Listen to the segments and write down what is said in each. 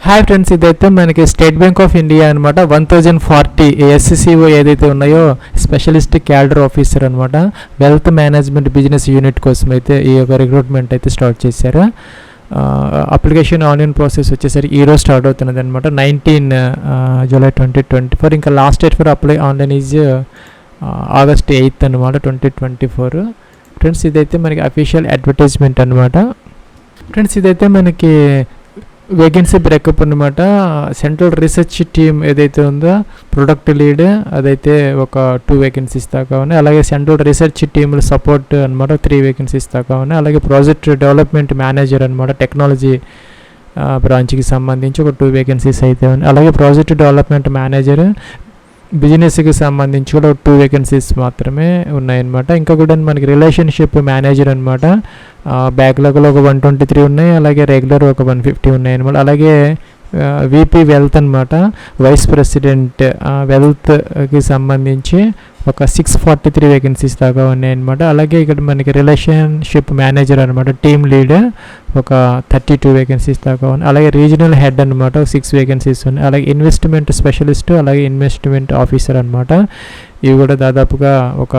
Hi friends, ఇదైతే మనకి state bank of India అనమాట. 1040 ఎస్సీఓ ఏదైతే ఉన్నాయో స్పెషలిస్ట్ క్యాడర్ ఆఫీసర్ అనమాట. వెల్త్ మేనేజ్మెంట్ బిజినెస్ యూనిట్ కోసం అయితే ఈ యొక్క రిక్రూట్మెంట్ అయితే స్టార్ట్ చేశారు. అప్లికేషన్ ఆన్లైన్ ప్రాసెస్ వచ్చేసరికి ఈరోజు స్టార్ట్ అవుతున్నది అనమాట. 19 జూలై 2024. ఇంకా last date for apply online is August 8 అనమాట 2024. ఫ్రెండ్స్, ఇదైతే మనకి అఫీషియల్ అడ్వర్టైజ్మెంట్ అనమాట. ఫ్రెండ్స్, ఇదైతే మనకి వేకెన్సీ బ్రేకప్ అనమాట. సెంట్రల్ రీసెర్చ్ టీమ్ ఏదైతే ఉందో ప్రొడక్ట్ లీడ్ అదైతే ఒక 2 వేకెన్సీస్ దాకా ఉన్నాయి. అలాగే సెంట్రల్ రీసెర్చ్ టీమ్ సపోర్ట్ అనమాట 3 వేకెన్సీస్ దాకా ఉన్నాయి. అలాగే ప్రాజెక్ట్ డెవలప్మెంట్ మేనేజర్ అనమాట టెక్నాలజీ బ్రాంచ్కి సంబంధించి ఒక 2 వేకెన్సీస్ అయితే ఉన్నాయి. అలాగే ప్రాజెక్ట్ డెవలప్మెంట్ మేనేజర్ బిజినెస్కి సంబంధించి కూడా 2 వేకెన్సీస్ మాత్రమే ఉన్నాయన్నమాట. ఇంకా కూడా మనకి రిలేషన్షిప్ మేనేజర్ అనమాట. బ్యాక్లాగ్లో ఒక 123 ఉన్నాయి. అలాగే రెగ్యులర్ ఒక 150 ఉన్నాయి అనమాట. అలాగే వీపీ వెల్త్ అనమాట, వైస్ ప్రెసిడెంట్ వెల్త్కి సంబంధించి ఒక 643 వేకెన్సీస్ దాకా ఉన్నాయన్నమాట. అలాగే ఇక్కడ మనకి రిలేషన్షిప్ మేనేజర్ అనమాట టీమ్ లీడ్ ఒక 32 వేకెన్సీస్ దాకా ఉన్నాయి. అలాగే రీజనల్ హెడ్ అనమాట 6 వేకెన్సీస్ ఉన్నాయి. అలాగే ఇన్వెస్ట్మెంట్ స్పెషలిస్ట్, అలాగే ఇన్వెస్ట్మెంట్ ఆఫీసర్ అనమాట. ఇవి కూడా దాదాపుగా ఒక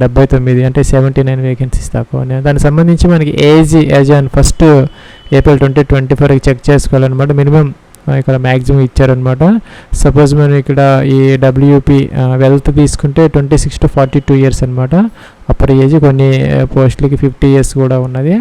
79 అంటే 79 వేకెన్సీస్ దాకా ఉన్నాయి. దానికి సంబంధించి మనకి ఏజ్ ఆన్ 1 ఏప్రిల్ 2024 చెక్ చేసుకోవాలన్నమాట. మినిమం ఇక్కడ మ్యాక్సిమం ఇచ్చారనమాట. సపోజ్ మనం ఇక్కడ ఈ డబ్ల్యూపీ వెల్త్ తీసుకుంటే 26 to 42 ఇయర్స్ అనమాట. అప్పర్ ఏజ్ కొన్ని పోస్టులకి 50 ఇయర్స్ కూడా ఉన్నది.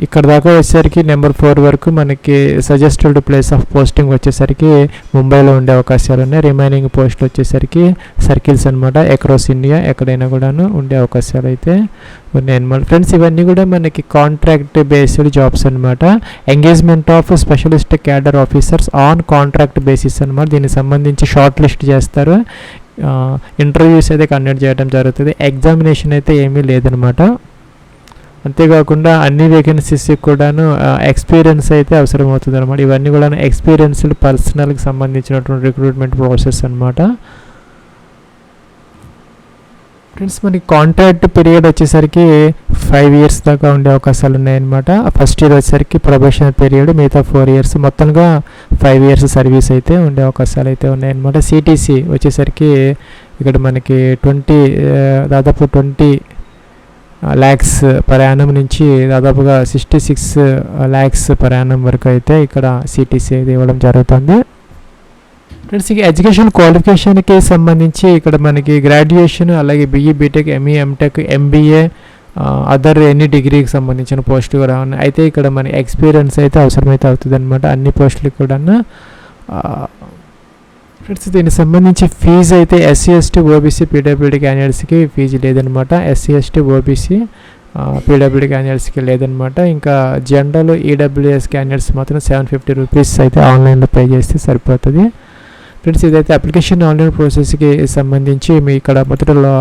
ఇక్కడ దాకా వచ్చేసరికి నెంబర్ 4 వరకు మనకి సజెస్టెడ్ ప్లేస్ ఆఫ్ పోస్టింగ్ వచ్చేసరికి ముంబైలో ఉండే అవకాశాలు ఉన్నాయి. రిమైనింగ్ పోస్టులు వచ్చేసరికి సర్కిల్స్ అనమాట అక్రాస్ ఇండియా ఎక్కడైనా కూడాను ఉండే అవకాశాలు అయితే ఉన్నాయి అనమాట. ఫ్రెండ్స్, ఇవన్నీ కూడా మనకి కాంట్రాక్ట్ బేస్డ్ జాబ్స్ అనమాట. Engagement of specialist cadre officers on contract basis అనమాట. దీనికి సంబంధించి షార్ట్ లిస్ట్ చేస్తారు. ఇంటర్వ్యూస్ అయితే కండక్ట్ చేయడం జరుగుతుంది. ఎగ్జామినేషన్ అయితే ఏమీ లేదనమాట. అంతేకాకుండా అన్ని వేకెన్సీస్కి కూడాను ఎక్స్పీరియన్స్ అయితే అవసరం అవుతుంది అనమాట. ఇవన్నీ కూడా ఎక్స్పీరియన్స్డ్ పర్సనల్కి సంబంధించినటువంటి రిక్రూట్మెంట్ ప్రాసెస్ అనమాట. ఫ్రెండ్స్, మనకి కాంట్రాక్ట్ పీరియడ్ వచ్చేసరికి 5 ఇయర్స్ దాకా ఉండే అవకాశాలు ఉన్నాయన్నమాట. ఫస్ట్ ఇయర్ వచ్చేసరికి ప్రొబేషన్ పీరియడ్, మిగతా 4 ఇయర్స్, మొత్తంగా 5 ఇయర్స్ సర్వీస్ అయితే ఉండే అవకాశాలు అయితే ఉన్నాయన్నమాట. సిటీసీ వచ్చేసరికి ఇక్కడ మనకి దాదాపు 20 lakhs పర్ యానం నుంచి దాదాపుగా 66 lakhs పర్ యానం వరకు అయితే ఇక్కడ సిటీసీ అయితే ఇవ్వడం జరుగుతుంది. ఫ్రెండ్స్, ఇక ఎడ్యుకేషన్ క్వాలిఫికేషన్కి సంబంధించి ఇక్కడ మనకి గ్రాడ్యుయేషన్, అలాగే BE, BTech, ME, MTech, MBA, other any డిగ్రీకి సంబంధించిన పోస్టులు కూడా ఉన్నాయి. అయితే ఇక్కడ మన ఎక్స్పీరియన్స్ అయితే అవసరమైతే అవుతుంది అనమాట అన్ని పోస్టులకు కూడా. ఫ్రెండ్స్, దీనికి సంబంధించి ఫీజు అయితే ఎస్సీ, ఎస్టీ, ఓబీసీ, పీడబ్ల్యూడీ క్యాండిడేట్స్కి ఫీజు లేదనమాట. ఎస్సీ, ఎస్టీ, ఓబీసీ, పీడబ్ల్యూడీ క్యాండిడేట్స్కి లేదనమాట. ఇంకా జనరల్ ఈడబ్ల్యూఎస్ క్యాండిడేట్స్ మాత్రం 750 రూపీస్ అయితే ఆన్లైన్లో పే చేస్తే సరిపోతుంది. ఫ్రెండ్స్, ఇదైతే అప్లికేషన్ ఆన్లైన్ ప్రాసెస్కి సంబంధించి మీ ఇక్కడ మొదటలో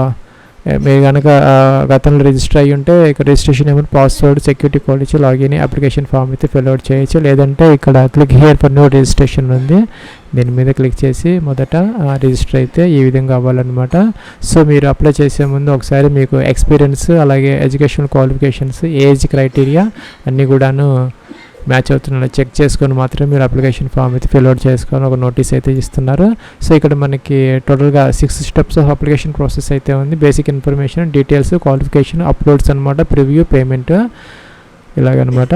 మీరు కనుక గతంలో రిజిస్టర్ అయ్యి ఉంటే ఇక్కడ రిజిస్ట్రేషన్ ఏమైనా పాస్వర్డ్, సెక్యూరిటీ కోడ్ ఇచ్చి లాగిన్ అప్లికేషన్ ఫామ్ అయితే ఫిల్ అవుట్ చేయొచ్చు. లేదంటే ఇక్కడ click here for new registration ఉంది, దీని మీద క్లిక్ చేసి మొదట రిజిస్టర్ అయితే ఈ విధంగా అవ్వాలన్నమాట. సో మీరు అప్లై చేసే ముందు ఒకసారి మీకు ఎక్స్పీరియన్స్, అలాగే ఎడ్యుకేషన్ క్వాలిఫికేషన్స్, ఏజ్ క్రైటీరియా అన్నీ కూడాను మ్యాచ్ అవుతున్నాయి చెక్ చేసుకొని మాత్రమే మీరు అప్లికేషన్ ఫామ్ అయితే ఫిల్ అవుట్ చేసుకొని ఒక నోటీస్ అయితే ఇస్తున్నారు. సో ఇక్కడ మనకి టోటల్గా 6 స్టెప్స్ ఆఫ్ అప్లికేషన్ ప్రాసెస్ అయితే ఉంది. Basic information, details, qualification, uploads అనమాట, ప్రివ్యూ, పేమెంట్, ఇలాగనమాట.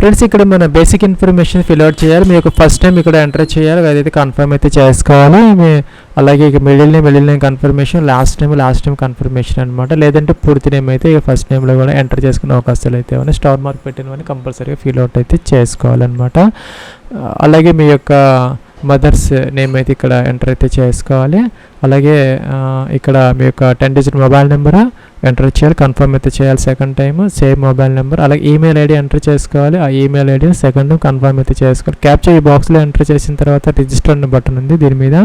ఫ్రెండ్స్, ఇక్కడ మన బేసిక్ ఇన్ఫర్మేషన్ ఫిల్ అవుట్ చేయాలి. మీకు ఫస్ట్ టైం ఇక్కడ ఎంటర్ చేయాలి, అదైతే కన్ఫర్మ్ అయితే చేసుకోవాలి. అలాగే ఇక middle name confirmation, last name confirmation అనమాట. లేదంటే పూర్తి నేమ్ అయితే ఇక ఫస్ట్ నేమ్లో కూడా ఎంటర్ చేసుకునే అవకాశాలు అయితే ఉన్నాయి. స్టార్ మార్క్ పెట్టినవన్నీ కంపల్సరీగా ఫిల్ అవుట్ అయితే చేసుకోవాలన్నమాట. అలాగే మీ యొక్క మదర్స్ నేమ్ అయితే ఇక్కడ ఎంటర్ అయితే చేసుకోవాలి. అలాగే ఇక్కడ మీ యొక్క 10 digit మొబైల్ నెంబర్ ఎంటర్ చేయాలి, కన్ఫర్మ్ అయితే చేయాలి second time. Same mobile number, అలాగే ఈమెయిల్ ఐడి ఎంటర్ చేసుకోవాలి. ఆ ఈమెయిల్ ఐడి సెకండ్ కన్ఫర్మ్ అయితే చేసుకోవాలి. క్యాప్చర్ ఈ బాక్స్లో ఎంటర్ చేసిన తర్వాత రిజిస్టర్ అనే బటన్ ఉంది, దీని మీద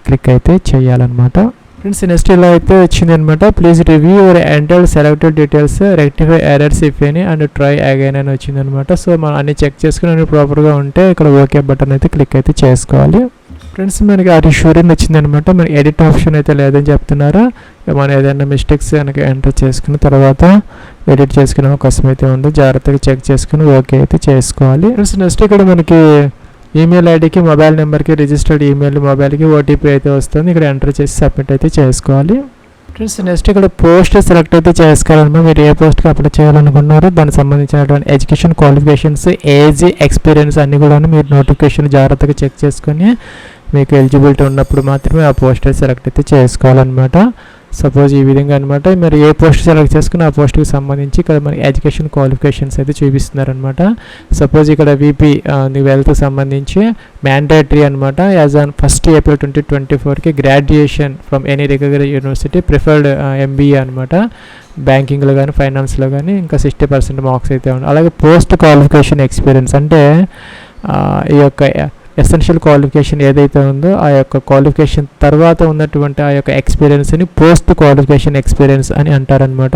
క్లిక్ అయితే చేయాలన్నమాట. ఫ్రెండ్స్, నెక్స్ట్ ఇలా అయితే వచ్చింది అనమాట. Please review your entered selected details, rectify errors if any and try again అని వచ్చింది అనమాట. సో మనం అన్ని చెక్ చేసుకుని ప్రాపర్గా ఉంటే ఇక్కడ ఓకే బటన్ అయితే క్లిక్ అయితే చేసుకోవాలి. ఫ్రెండ్స్ మనకి అది షూరింగ్ వచ్చిందనమాట. మరి ఎడిట్ ఆప్షన్ అయితే లేదని చెప్తున్నారు. మనం ఏదైనా మిస్టేక్స్ కనుక ఎంటర్ చేసుకున్న తర్వాత ఎడిట్ చేసుకునే అవకాశం అయితే ఉంది. జాగ్రత్తగా చెక్ చేసుకుని ఓకే అయితే చేసుకోవాలి. ఫ్రెండ్స్ నెక్స్ట్ ఇక్కడ మనకి ఈమెయిల్ ఐడికి మొబైల్ నెంబర్కి రిజిస్టర్డ్ ఈమెయిల్ మొబైల్కి ఓటీపీ అయితే వస్తుంది. ఇక్కడ ఎంటర్ చేసి సబ్మిట్ అయితే చేసుకోవాలి. ఫ్రెండ్స్ నెక్స్ట్ ఇక్కడ పోస్ట్ సెలెక్ట్ అయితే చేసుకోవాలన్నమాట. మీరు ఏ పోస్ట్కి అప్లై చేయాలనుకున్నారో దానికి సంబంధించినటువంటి ఎడ్యుకేషన్ క్వాలిఫికేషన్స్, ఏజ్, ఎక్స్పీరియన్స్ అన్నీ కూడా మీరు నోటిఫికేషన్ జాగ్రత్తగా చెక్ చేసుకొని మీకు ఎలిజిబిలిటీ ఉన్నప్పుడు మాత్రమే ఆ పోస్ట్ సెలెక్ట్ అయితే చేసుకోవాలన్నమాట. సపోజ్ ఈ విధంగా అనమాట. మరి ఏ పోస్ట్ సెలెక్ట్ చేసుకుని ఆ పోస్ట్కి సంబంధించి ఇక్కడ మనకి ఎడ్యుకేషన్ క్వాలిఫికేషన్స్ అయితే చూపిస్తున్నారనమాట. సపోజ్ ఇక్కడ వీపీ వెల్త్కి సంబంధించి మ్యాండేటరీ అనమాట. యాజ్ ఆన్ 1st April 2024కి graduation from any recognised university preferred MBA అనమాట. బ్యాంకింగ్లో కానీ ఫైనాన్స్లో కానీ ఇంకా 60% మార్క్స్ అయితే ఉన్నాయి. అలాగే పోస్ట్ క్వాలిఫికేషన్ ఎక్స్పీరియన్స్ అంటే ఈ యొక్క ఎసెన్షియల్ క్వాలిఫికేషన్ ఏదైతే ఉందో ఆ యొక్క క్వాలిఫికేషన్ తర్వాత ఉన్నటువంటి ఆ యొక్క ఎక్స్పీరియన్స్ని పోస్ట్ క్వాలిఫికేషన్ ఎక్స్పీరియన్స్ అని అంటారనమాట.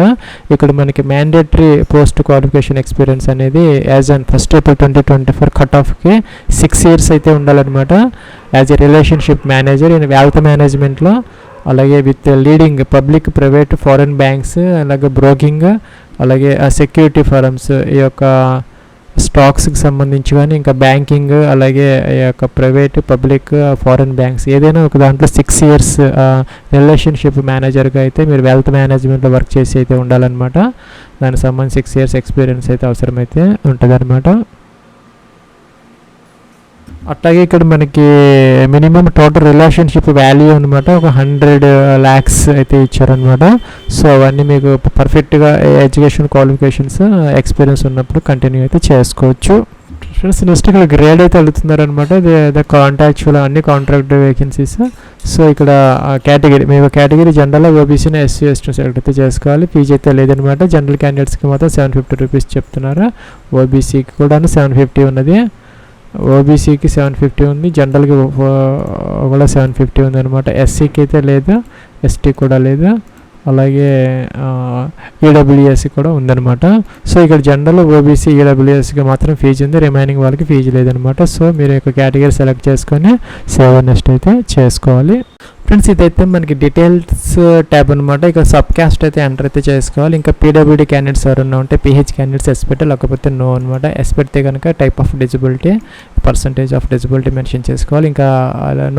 ఇక్కడ మనకి మ్యాండేటరీ పోస్ట్ క్వాలిఫికేషన్ ఎక్స్పీరియన్స్ అనేది as on 1st April 2024 cut ఆఫ్కి 6 years అయితే ఉండాలన్నమాట. As a relationship manager in wealth మేనేజ్మెంట్లో, అలాగే with leading public, private, foreign banks, అలాగే బ్రోకింగ్, అలాగే సెక్యూరిటీ ఫర్మ్స్, ఈ యొక్క స్టాక్స్కి సంబంధించి కానీ ఇంకా బ్యాంకింగ్, అలాగే ఈ యొక్క ప్రైవేట్, పబ్లిక్, ఫారెన్ బ్యాంక్స్ ఏదైనా ఒక దాంట్లో 6 years రిలేషన్షిప్ మేనేజర్గా అయితే మీరు వెల్త్ మేనేజ్మెంట్లో వర్క్ చేసి అయితే ఉండాలన్నమాట. దానికి సంబంధించి 6 years ఎక్స్పీరియన్స్ అయితే అవసరమైతే ఉంటుంది అనమాట. అట్లాగే ఇక్కడ మనకి మినిమం టోటల్ రిలేషన్షిప్ వాల్యూ అనమాట ఒక 100 lakhs అయితే ఇచ్చారనమాట. సో అవన్నీ మీకు పర్ఫెక్ట్గా ఎడ్యుకేషన్ క్వాలిఫికేషన్స్, ఎక్స్పీరియన్స్ ఉన్నప్పుడు కంటిన్యూ అయితే చేసుకోవచ్చు. ఫ్రెండ్స్ నెక్స్ట్ ఇక్కడ గ్రేడ్ అయితే అడుగుతున్నారనమాట. ద కాంట్రాక్చువల్ అన్ని కాంట్రాక్ట్ వేకెన్సీస్. సో ఇక్కడ కేటగిరీ మీకు కేటగిరీ జనరల్, ఓబీసీని, SC ST సెలెక్ట్ అయితే చేసుకోవాలి. ఫీజు అయితే లేదనమాట. జనరల్ క్యాండిడేట్స్కి మాత్రం 750 rupees చెప్తున్నారు. ఓబీసీకి కూడా 750 ఉన్నది. ఓబీసీకి 750 ఉంది, జనరల్కి కూడా 750 ఉంది అనమాట. SCకి అయితే లేదు, ST కూడా లేదు, అలాగే ఈడబ్ల్యూఎస్సి కూడా ఉందన్నమాట. సో ఇక్కడ జనరల్, ఓబీసీ, ఈడబ్ల్యూఎస్కి మాత్రం ఫీజు ఉంది, రిమైనింగ్ వాళ్ళకి ఫీజు లేదనమాట. సో మీరు యొక్క కేటగిరీ సెలెక్ట్ చేసుకొని సేవ్ నెక్స్ట్ అయితే చేసుకోవాలి. ఫ్రెండ్స్ ఇదైతే మనకి డీటెయిల్స్ ట్యాబ్ అనమాట. ఇక సబ్ క్యాస్ట్ అయితే ఎంటర్ అయితే చేసుకోవాలి. ఇంకా పీడబ్ల్యూడీ క్యాండిడేట్స్ ఎవరన్నా ఉంటే PH క్యాండిడేట్స్ ఎస్ పెట్టే, లేకపోతే నో అనమాట. ఎస్ పెడితే కనుక type of disability, percentage of disability mention చేసుకోవాలి. ఇంకా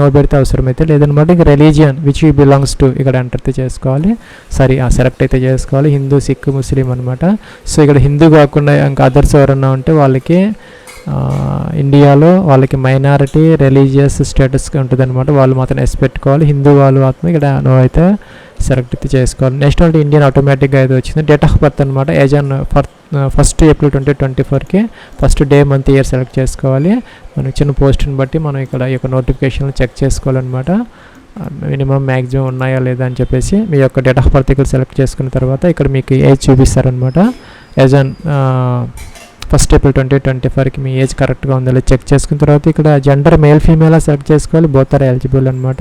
నో పెడితే అవసరమైతే లేదనమాట. ఇంకా religion which you belongs to ఇక్కడ ఎంటర్ అయితే చేసుకోవాలి. సెలెక్ట్ అయితే చేసుకోవాలి. హిందూ, సిక్, ముస్లిం అనమాట. సో ఇక్కడ హిందూ కాకుండా ఇంకా అదర్స్ ఎవరన్నా ఉంటే వాళ్ళకి ఇండియాలో వాళ్ళకి మైనారిటీ రిలీజియస్ స్టేటస్ ఉంటుంది అనమాట. వాళ్ళు మాత్రం ఎస్ పెట్టుకోవాలి. హిందూ వాళ్ళు మాత్రం ఇక్కడ నో అయితే సెలెక్ట్ అయితే చేసుకోవాలి. నెక్స్ట్ అంటే ఇండియన్ ఆటోమేటిక్గా అయితే వచ్చింది. డేట్ ఆఫ్ బర్త్ అనమాట. ఏజ్ ఆన్ 1st April 2024కి first day, month, year select చేసుకోవాలి. మనం ఇచ్చిన పోస్ట్ని బట్టి మనం ఇక్కడ ఈ యొక్క నోటిఫికేషన్లు చెక్ చేసుకోవాలన్నమాట. మినిమం మ్యాక్సిమం ఉన్నాయా లేదా అని చెప్పేసి మీ యొక్క డేట్ ఆఫ్ బర్త్ ఇక్కడ సెలెక్ట్ చేసుకున్న తర్వాత ఇక్కడ మీకు ఏజ్ చూపిస్తారనమాట. ఏజ్ ఆన్ 1st April 2024కి మీ ఏజ్ కరెక్ట్గా ఉందో చెక్ చేసుకున్న తర్వాత ఇక్కడ జెండర్ మేల్, ఫీమేల్ సెలెక్ట్ చేసుకోవాలి. బోత్ ఆర్ ఎలిజిబుల్ అనమాట.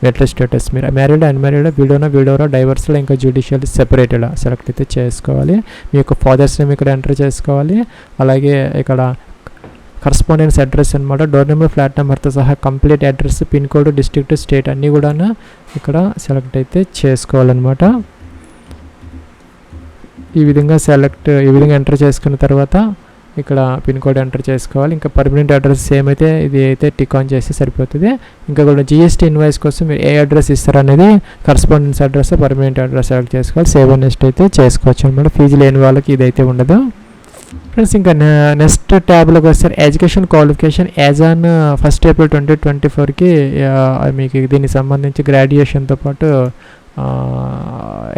మెరిటల్ స్టేటస్ మీరు మ్యారీడ్, అన్మ్యారీడ్, విడోనా, డైవర్స్లో, ఇంకా జ్యుడిషియల్ సెపరేటెడ్ సెలెక్ట్ అయితే చేసుకోవాలి. మీ యొక్క ఫాదర్స్ నేమ్ ఇక్కడ ఎంటర్ చేసుకోవాలి. అలాగే ఇక్కడ కరస్పాండెన్స్ అడ్రస్ అనమాట. డోర్ నెంబర్, ఫ్లాట్ నెంబర్తో సహా complete address, pin code, district, state అన్నీ కూడా ఇక్కడ సెలెక్ట్ అయితే చేసుకోవాలన్నమాట. ఈ విధంగా ఎంటర్ చేసుకున్న తర్వాత ఇక్కడ పిన్ కోడ్ ఎంటర్ చేసుకోవాలి. ఇంకా పర్మనెంట్ అడ్రస్ సేమ్ అయితే ఇది అయితే టిక్ ఆన్ చేస్తే సరిపోతుంది. ఇంకా కూడా GST ఇన్వాయిస్ కోసం మీరు ఏ అడ్రస్ ఇస్తారనేది correspondence address, permanent address select చేసుకోవాలి. సేవ్ నెక్స్ట్ అయితే చేసుకోవచ్చు అనమాట. ఫీజు లేని వాళ్ళకి ఇదైతే ఉండదు. ఫ్రెండ్స్ ఇంకా నెక్స్ట్ ట్యాబ్లోకి వస్తారు education qualification. As on 1st April 2024కి మీకు దీనికి సంబంధించి గ్రాడ్యుయేషన్తో పాటు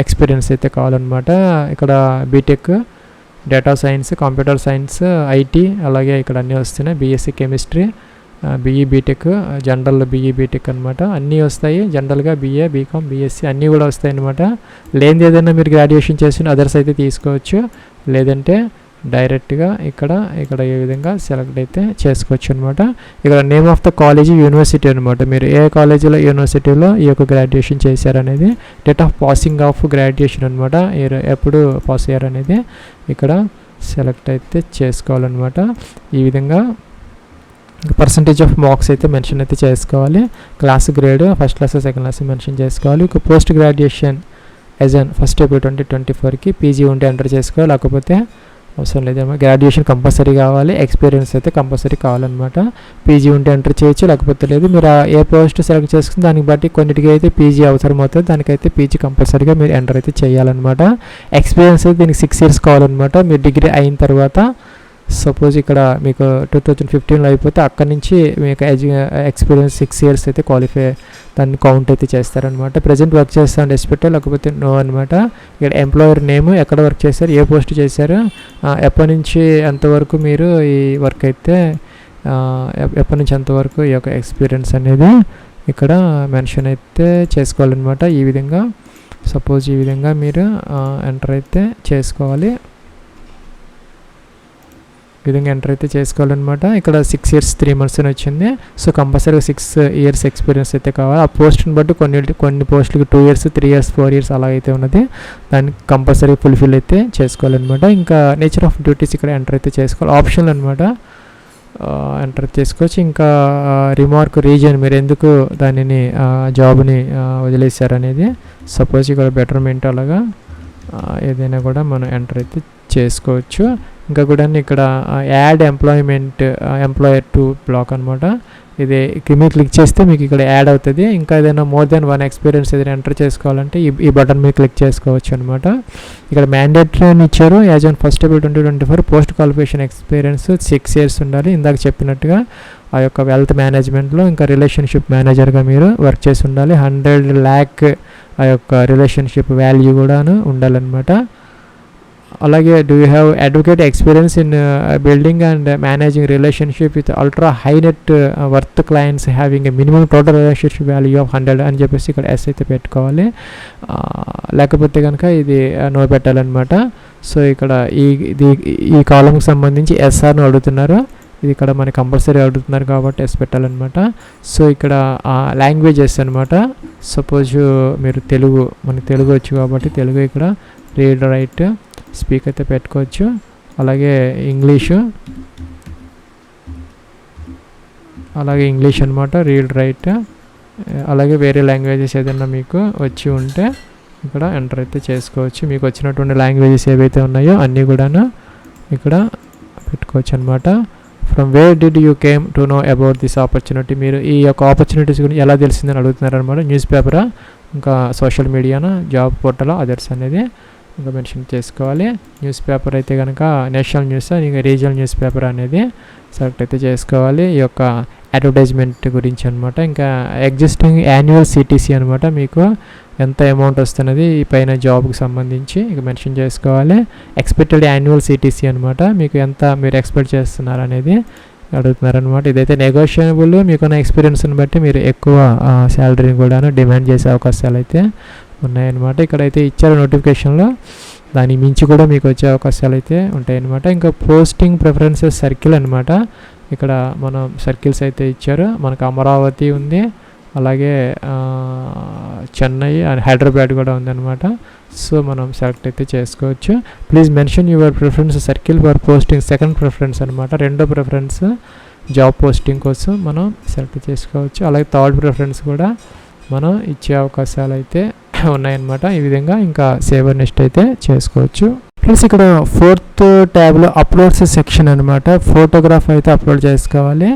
ఎక్స్పీరియన్స్ అయితే కావాలన్నమాట. ఇక్కడ BTech, data science, computer science, IT, అలాగే ఇక్కడ అన్నీ వస్తున్నాయి. BSc chemistry, BE BTech, general BE BTech అనమాట. అన్నీ వస్తాయి. జనరల్గా BA, BCom, BSc అన్నీ కూడా వస్తాయి అనమాట. లేనిది ఏదైనా మీరు గ్రాడ్యుయేషన్ చేసిన అదర్స్ అయితే తీసుకోవచ్చు. లేదంటే డైరెక్ట్గా ఇక్కడ ఈ విధంగా సెలెక్ట్ అయితే చేసుకోవచ్చు అనమాట. ఇక్కడ name of the college, university అనమాట. మీరు ఏ కాలేజీలో, యూనివర్సిటీలో ఈ యొక్క గ్రాడ్యుయేషన్ చేశారనేది, date of passing of graduation అనమాట. ఎప్పుడు పాస్ అయ్యారనేది ఇక్కడ సెలెక్ట్ అయితే చేసుకోవాలన్నమాట. ఈ విధంగా ఇంకా పర్సంటేజ్ ఆఫ్ మార్క్స్ అయితే మెన్షన్ అయితే చేసుకోవాలి. Class grade first class second class mention చేసుకోవాలి. ఇక post graduation as on 1st April 2024కి పీజీ ఉంటే ఎంటర్ చేసుకోవాలి, లేకపోతే అవసరం లేదమ్మా. గ్రాడ్యుయేషన్ కంపల్సరీ కావాలి, ఎక్స్పీరియన్స్ అయితే కంపల్సరీ కావాలన్నమాట. పీజీ ఉంటే ఎంటర్ చేయొచ్చు, లేకపోతే లేదు. మీరు ఏ పోస్ట్ సెలెక్ట్ చేసుకుని దానికి బట్టి కొన్నిటికి అయితే పీజీ అవసరం అవుతుంది, దానికైతే పీజీ కంపల్సరీగా మీరు ఎంటర్ అయితే చేయాలన్నమాట. ఎక్స్పీరియన్స్ అయితే దీనికి 6 years కావాలన్నమాట. మీరు డిగ్రీ అయిన తర్వాత సపోజ్ ఇక్కడ మీకు 2015లో అయిపోతే అక్కడి నుంచి మీకు ఎక్స్పీరియన్స్ 6 years అయితే క్వాలిఫై దాన్ని కౌంట్ అయితే చేస్తారనమాట. ప్రజెంట్ వర్క్ చేస్తాను ఎస్పెక్ట్ లేకపోతే నో అనమాట. ఇక్కడ ఎంప్లాయర్ నేమ్, ఎక్కడ వర్క్ చేశారు, ఏ పోస్ట్ చేశారు, ఎప్పటి నుంచి ఎంతవరకు మీరు ఈ వర్క్ అయితే ఎప్పటి నుంచి ఎంతవరకు ఈ యొక్క ఎక్స్పీరియన్స్ అనేది ఇక్కడ మెన్షన్ అయితే చేసుకోవాలన్నమాట. ఈ విధంగా సపోజ్ ఈ విధంగా మీరు ఎంటర్ అయితే చేసుకోవాలి. ఈ విధంగా ఎంటర్ అయితే చేసుకోవాలన్నమాట. ఇక్కడ 6 years 3 months అని వచ్చింది. సో కంపల్సరీగా 6 years ఎక్స్పీరియన్స్ అయితే కావాలి. ఆ పోస్ట్ని బట్టి కొన్ని పోస్టులకి 2 years 3 years 4 years అలా అయితే ఉన్నది, దాన్ని కంపల్సరీ ఫుల్ఫిల్ అయితే చేసుకోవాలన్నమాట. ఇంకా నేచర్ ఆఫ్ డ్యూటీస్ ఇక్కడ ఎంటర్ అయితే చేసుకోవాలి, ఆప్షనల్ అనమాట, ఎంటర్ చేసుకోవచ్చు. ఇంకా రిమార్క్ రీజన్, మీరు ఎందుకు దానిని జాబ్ని వదిలేశారనేది, సపోజ్ ఇక్కడ బెటర్మెంట్ అలాగా ఏదైనా కూడా మనం ఎంటర్ అయితే చేసుకోవచ్చు. ఇంకా కూడా ఇక్కడ యాడ్ ఎంప్లాయర్ టు బ్లాక్ అనమాట. ఇది మీరు క్లిక్ చేస్తే మీకు ఇక్కడ యాడ్ అవుతుంది. ఇంకా ఏదైనా మోర్ దెన్ 1 ఎక్స్పీరియన్స్ ఏదైనా ఎంటర్ చేసుకోవాలంటే ఈ బటన్ మీద క్లిక్ చేసుకోవచ్చు అనమాట. ఇక్కడ మ్యాండేటరీ అని ఇచ్చారు. As on 1st April 2024 post qualification experience 6 years ఉండాలి. ఇందాక చెప్పినట్టుగా ఆ యొక్క వెల్త్ మేనేజ్మెంట్లో ఇంకా రిలేషన్షిప్ మేనేజర్గా మీరు వర్క్ చేసి ఉండాలి. 100 lakh ఆ యొక్క రిలేషన్షిప్ వాల్యూ కూడాను ఉండాలన్నమాట. అలాగే do you have advocate experience in building and managing relationship with ultra high net worth clients having a minimum total relationship value of 100 అని చెప్పేసి ఇక్కడ ఎస్ అయితే పెట్టుకోవాలి. లేకపోతే కనుక ఇది నో పెట్టాలన్నమాట. సో ఇక్కడ ఈ కాలంకి సంబంధించి ఎస్ఆర్ను అడుగుతున్నారు, ఇది ఇక్కడ మనకి కంపల్సరీ అడుగుతున్నారు కాబట్టి ఎస్ పెట్టాలన్నమాట. సో ఇక్కడ లాంగ్వేజెస్ అనమాట. సపోజ్ మీరు మనకి తెలుగు వచ్చు కాబట్టి తెలుగు ఇక్కడ రీడ్ రైట్ స్పీక్ అయితే పెట్టుకోవచ్చు. అలాగే ఇంగ్లీష్ అనమాట, రీడ్ రైట్. అలాగే వేరే లాంగ్వేజెస్ ఏదైనా మీకు వచ్చి ఉంటే ఇక్కడ ఎంటర్ అయితే చేసుకోవచ్చు. మీకు వచ్చినటువంటి లాంగ్వేజెస్ ఏవైతే ఉన్నాయో అన్నీ కూడా ఇక్కడ పెట్టుకోవచ్చు అనమాట. From where did you came to know about this opportunity, మీరు ఈ యొక్క ఆపర్చునిటీస్ గురించి ఎలా తెలిసిందని అడుగుతున్నారు అనమాట. న్యూస్ పేపరా, ఇంకా సోషల్ మీడియానా, జాబ్ పోర్టల్, అదర్స్ అనేది ఇంకా మెన్షన్ చేసుకోవాలి. న్యూస్ పేపర్ అయితే కనుక నేషనల్ న్యూస్, ఇంకా రీజనల్ న్యూస్ పేపర్ అనేది సెలెక్ట్ అయితే చేసుకోవాలి. ఈ యొక్క అడ్వర్టైజ్మెంట్ గురించి అనమాట. ఇంకా ఎగ్జిస్టింగ్ యాన్యువల్ సిటీసీ అనమాట, మీకు ఎంత అమౌంట్ వస్తున్నది ఈ పైన జాబ్కి సంబంధించి ఇక మెన్షన్ చేసుకోవాలి. ఎక్స్పెక్టెడ్ యాన్యువల్ సిటీసీ అనమాట, మీకు ఎంత మీరు ఎక్స్పెక్ట్ చేస్తున్నారు అనేది అడుగుతున్నారనమాట. ఇదైతే నెగోషియబుల్, మీకున్న ఎక్స్పీరియన్స్ని బట్టి మీరు ఎక్కువ శాలరీని కూడా డిమాండ్ చేసే అవకాశాలు అయితే ఉన్నాయన్నమాట. ఇక్కడైతే ఇచ్చారు నోటిఫికేషన్లో, దానికి మించి కూడా మీకు వచ్చే అవకాశాలు అయితే ఉంటాయన్నమాట. ఇంకా పోస్టింగ్ ప్రిఫరెన్సెస్ సర్కిల్ అనమాట. ఇక్కడ మనం సర్కిల్స్ అయితే ఇచ్చారు. మనకు అమరావతి ఉంది, అలాగే చెన్నై అండ్ హైదరాబాద్ కూడా ఉందన్నమాట. సో మనం సెలెక్ట్ అయితే చేసుకోవచ్చు. Please mention your preference circle for posting, second preference అనమాట, రెండో ప్రిఫరెన్స్ జాబ్ పోస్టింగ్ కోసం మనం సెలెక్ట్ చేసుకోవచ్చు. అలాగే థర్డ్ ప్రిఫరెన్స్ కూడా మనం ఇచ్చే అవకాశాలు అయితే ఉన్నాయన్నమాట. ఈ విధంగా ఇంకా సేవర్ నెక్స్ట్ అయితే చేసుకోవచ్చు. ప్లస్ ఇక్కడ 4th ట్యాబ్లో అప్లోడ్స్ సెక్షన్ అనమాట. ఫోటోగ్రాఫ్ అయితే అప్లోడ్ చేసుకోవాలి.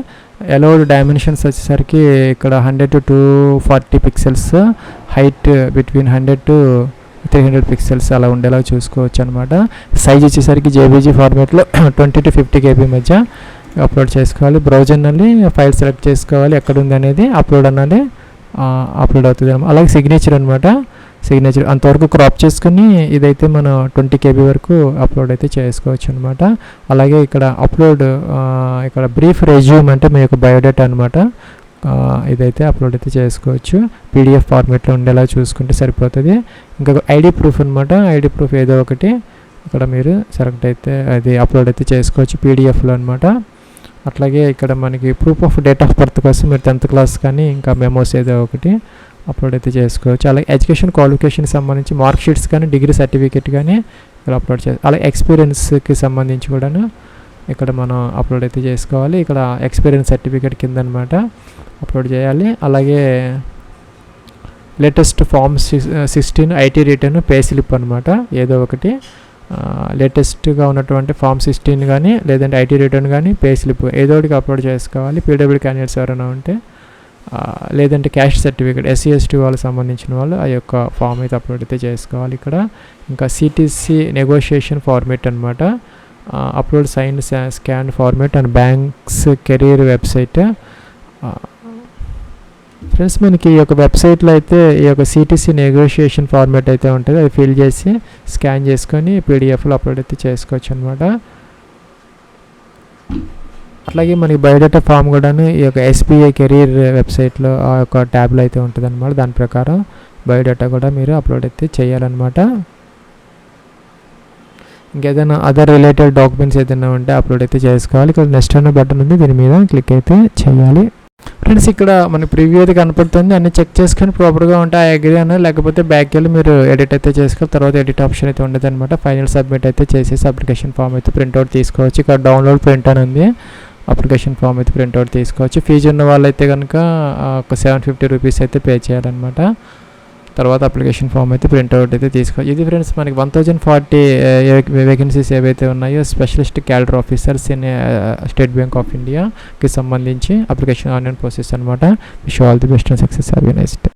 అలౌడ్ డైమెన్షన్స్ వచ్చేసరికి ఇక్కడ 100 to 240 pixels, height between 100 to 300 pixels అలా ఉండేలా చూసుకోవచ్చు అనమాట. సైజ్ వచ్చేసరికి జేబీజీ ఫార్మాట్లో 20 to 50 KB మధ్య అప్లోడ్ చేసుకోవాలి. బ్రౌజర్ నుండి ఫైల్ సెలెక్ట్ చేసుకోవాలి, ఎక్కడ ఉంది అనేది అప్లోడ్ అన్నది అప్లోడ్ అవుతుంది. అలాగే సిగ్నేచర్ అనమాట, సిగ్నేచర్ అంతవరకు క్రాప్ చేసుకుని ఇదైతే మనం 20 KB వరకు అప్లోడ్ అయితే చేసుకోవచ్చు అనమాట. అలాగే ఇక్కడ అప్లోడ్, ఇక్కడ బ్రీఫ్ రెజ్యూమ్ అంటే మీ యొక్క బయోడేటా అనమాట, ఇదైతే అప్లోడ్ అయితే చేసుకోవచ్చు. PDF ఫార్మేట్లో ఉండేలా చూసుకుంటే సరిపోతుంది. ఇంకా ఐడి ప్రూఫ్ అనమాట, ఐడి ప్రూఫ్ ఏదో ఒకటి ఇక్కడ మీరు సెలెక్ట్ అయితే అది అప్లోడ్ అయితే చేసుకోవచ్చు PDFలో అనమాట. అట్లాగే ఇక్కడ మనకి proof of date of birth కోసం మీరు 10th క్లాస్ కానీ ఇంకా మెమోస్ ఏదో ఒకటి అప్లోడ్ అయితే చేసుకోవచ్చు. అలాగే ఎడ్యుకేషన్ క్వాలిఫికేషన్కి సంబంధించి మార్క్ షీట్స్ కానీ డిగ్రీ సర్టిఫికేట్ కానీ ఇక్కడ అప్లోడ్ చేయాలి. అలాగే ఎక్స్పీరియన్స్కి సంబంధించి కూడా ఇక్కడ మనం అప్లోడ్ అయితే చేసుకోవాలి. ఇక్కడ ఎక్స్పీరియన్స్ సర్టిఫికేట్ కింద అనమాట అప్లోడ్ చేయాలి. అలాగే latest form 16 IT return pay slip అనమాట, ఏదో ఒకటి లేటెస్ట్గా ఉన్నటువంటి ఫామ్ 16 కానీ లేదంటే ఐటీ రిటర్న్ కానీ పే స్లిప్ ఏదో ఒకటి అప్లోడ్ చేసుకోవాలి. పీడబ్ల్యూ క్యాండిడేట్స్ ఎవరైనా ఉంటే లేదంటే క్యాస్ట్ సర్టిఫికేట్ ఎస్సీ ఎస్టీ వాళ్ళకి సంబంధించిన వాళ్ళు ఆ యొక్క ఫామ్ అయితే అప్లోడ్ అయితే చేసుకోవాలి. ఇక్కడ ఇంకా సిటీసీ నెగోషియేషన్ ఫార్మేట్ అనమాట, upload sign scan format and banks career website. Friends మనకి ఈ యొక్క వెబ్సైట్లో అయితే ఈ యొక్క సిటీసీ నెగోషియేషన్ ఫార్మేట్ అయితే ఉంటుంది, అది ఫిల్ చేసి స్కాన్ చేసుకొని పీడిఎఫ్లో అప్లోడ్ అయితే చేసుకోవచ్చు అనమాట. అట్లాగే మనకి బయోడేటా ఫామ్ కూడాను ఈ యొక్క ఎస్బీఐ కెరీర్ వెబ్సైట్లో ఆ యొక్క ట్యాబ్లో అయితే ఉంటుంది అనమాట. దాని ప్రకారం బయోడేటా కూడా మీరు అప్లోడ్ అయితే చేయాలన్నమాట. ఇంకేదైనా అదర్ రిలేటెడ్ డాక్యుమెంట్స్ ఏదైనా ఉంటే అప్లోడ్ అయితే చేసుకోవాలి. ఇక్కడ నెక్స్ట్ అనే బటన్ ఉంది, దీని మీద క్లిక్ అయితే చేయాలి. ఫ్రెండ్స్ ఇక్కడ మనకి ప్రివ్యూ అయితే కనపడుతుంది, అన్ని చెక్ చేసుకొని ప్రాపర్గా ఉంటే ఆ అగ్రీ అన్న, లేకపోతే బ్యాక్ వెళ్ళి మీరు ఎడిట్ అయితే చేసుకోవాలి. తర్వాత ఎడిట్ ఆప్షన్ అయితే ఉండదు అనమాట. ఫైనల్ సబ్మిట్ అయితే చేసేసి అప్లికేషన్ ఫామ్ అయితే ప్రింట్అవుట్ తీసుకోవచ్చు. ఇక్కడ డౌన్లోడ్ ప్రింట్ అని ఉంది, అప్లికేషన్ ఫామ్ అయితే ప్రింట్అవుట్ తీసుకోవచ్చు. ఫీజు ఉన్న వాళ్ళైతే కనుక ఒక 750 రూపీస్ అయితే పే చేయాలన్నమాట. తర్వాత అప్లికేషన్ ఫామ్ అయితే ప్రింట్అవుట్ అయితే తీసుకోవచ్చు. ఇది ఫ్రెండ్స్ మనకి 1040 వేకెన్సీస్ ఏవైతే ఉన్నాయో specialist cadre officers in state bank of ఇండియాకి సంబంధించి అప్లికేషన్ ఆన్లైన్ ప్రాసెస్ అనమాట. Wish all the best and success. Have a nice day.